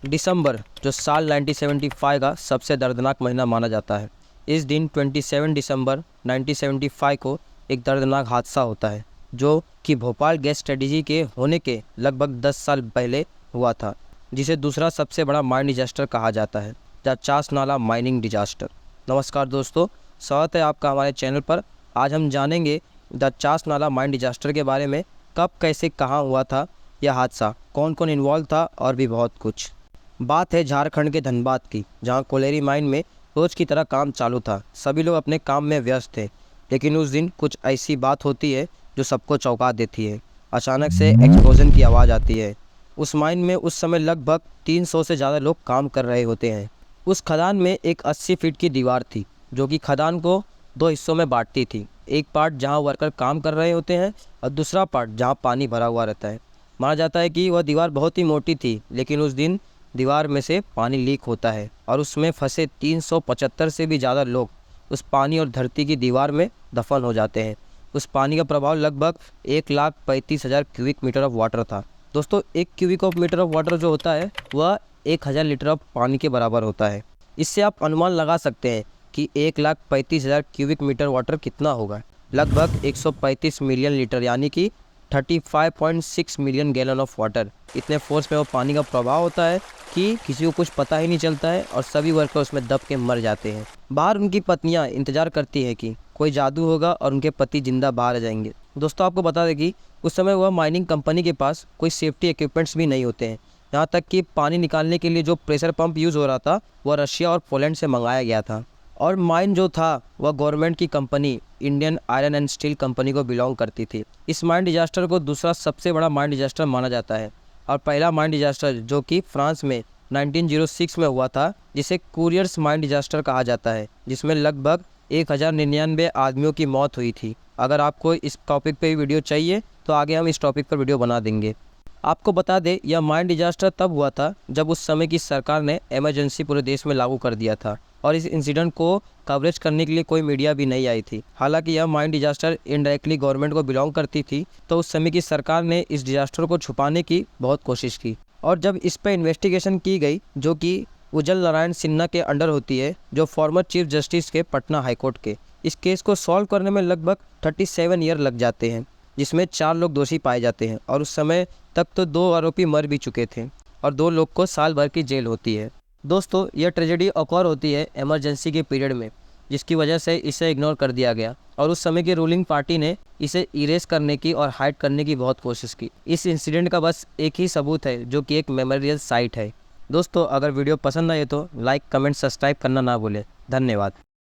दिसंबर जो साल 1975 का सबसे दर्दनाक महीना माना जाता है। इस दिन 27 दिसंबर 1975 को एक दर्दनाक हादसा होता है जो कि भोपाल गैस स्ट्रेटजी के होने के लगभग 10 साल पहले हुआ था, जिसे दूसरा सबसे बड़ा माइन डिजास्टर कहा जाता है, द चास नाला माइनिंग डिजास्टर। नमस्कार दोस्तों, स्वागत है आपका हमारे चैनल पर। आज हम जानेंगे द चास नाला माइन डिजास्टर के बारे में, कब कैसे कहाँ हुआ था यह हादसा, कौन कौन इन्वॉल्व था और भी बहुत कुछ। बात है झारखंड के धनबाद की, जहां कोलेरी माइन में रोज की तरह काम चालू था। सभी लोग अपने काम में व्यस्त थे, लेकिन उस दिन कुछ ऐसी बात होती है जो सबको चौंका देती है। अचानक से एक्सप्लोजन की आवाज़ आती है। उस माइन में उस समय लगभग 300 से ज़्यादा लोग काम कर रहे होते हैं। उस खदान में एक 80 फीट की दीवार थी, जो कि खदान को दो हिस्सों में बांटती थी। एक पार्ट जहाँ वर्कर काम कर रहे होते हैं और दूसरा पार्ट जहाँ पानी भरा हुआ रहता है। माना जाता है कि वह दीवार बहुत ही मोटी थी, लेकिन उस दिन दीवार में से पानी लीक होता है और उसमें फंसे 375 से भी ज़्यादा लोग उस पानी और धरती की दीवार में दफन हो जाते हैं। उस पानी का प्रभाव लगभग 1,35,000 क्यूबिक मीटर ऑफ वाटर था। दोस्तों, 1 cubic of meter of water जो होता है वह 1,000 लीटर ऑफ पानी के बराबर होता है। इससे आप अनुमान लगा सकते हैं कि 1,35,000 क्यूबिक मीटर वाटर कितना होगा। लगभग 135 मिलियन लीटर, यानी कि 35.6 मिलियन गैलन ऑफ वाटर। इतने फोर्स में वो पानी का प्रभाव होता है कि किसी को कुछ पता ही नहीं चलता है और सभी वर्कर उसमें दब के मर जाते हैं। बाहर उनकी पत्नियां इंतजार करती हैं कि कोई जादू होगा और उनके पति जिंदा बाहर आ जाएंगे। दोस्तों, आपको बता दें कि उस समय वह माइनिंग कंपनी के पास कोई सेफ्टी इक्विपमेंट्स भी नहीं होते हैं। यहाँ तक कि पानी निकालने के लिए जो प्रेशर पंप यूज़ हो रहा था वह रशिया और पोलैंड से मंगाया गया था। और माइन जो था वह गवर्नमेंट की company Indian iron and steel company को बिलोंग करती थी। इस माइन डिजास्टर को दूसरा सबसे बड़ा माइन डिजास्टर माना जाता है और पहला माइन डिजास्टर जो कि फ्रांस में 1906 में हुआ था, जिसे कुरियर्स माइन डिजास्टर कहा जाता है, जिसमें लगभग 1099 आदमियों की मौत हुई थी। अगर आपको इस टॉपिक पे वीडियो चाहिए तो आगे हम इस टॉपिक पर वीडियो बना देंगे। आपको बता दें, यह माइन डिजास्टर तब हुआ था जब उस समय की सरकार ने इमरजेंसी पूरे देश में लागू कर दिया था और इस इंसिडेंट को कवरेज करने के लिए कोई मीडिया भी नहीं आई थी। हालांकि यह माइन डिजास्टर इनडायरेक्टली गवर्नमेंट को बिलोंग करती थी, तो उस समय की सरकार ने इस डिजास्टर को छुपाने की बहुत कोशिश की। और जब इस पर इन्वेस्टिगेशन की गई, जो कि उज्जवल नारायण सिन्हा के अंडर होती है, जो फॉर्मर चीफ जस्टिस के पटना हाईकोर्ट के, इस केस को सॉल्व करने में लगभग 37 ईयर लग जाते हैं, जिसमें 4 लोग दोषी पाए जाते हैं। और उस समय तक तो 2 आरोपी मर भी चुके थे और 2 लोग को साल भर की जेल होती है। दोस्तों, यह ट्रेजेडी ऑकर होती है इमरजेंसी के पीरियड में, जिसकी वजह से इसे इग्नोर कर दिया गया और उस समय की रूलिंग पार्टी ने इसे इरेज करने की और हाइड करने की बहुत कोशिश की। इस इंसिडेंट का बस एक ही सबूत है, जो कि एक मेमोरियल साइट है। दोस्तों, अगर वीडियो पसंद आए तो लाइक, कमेंट, सब्सक्राइब करना ना भूलें। धन्यवाद।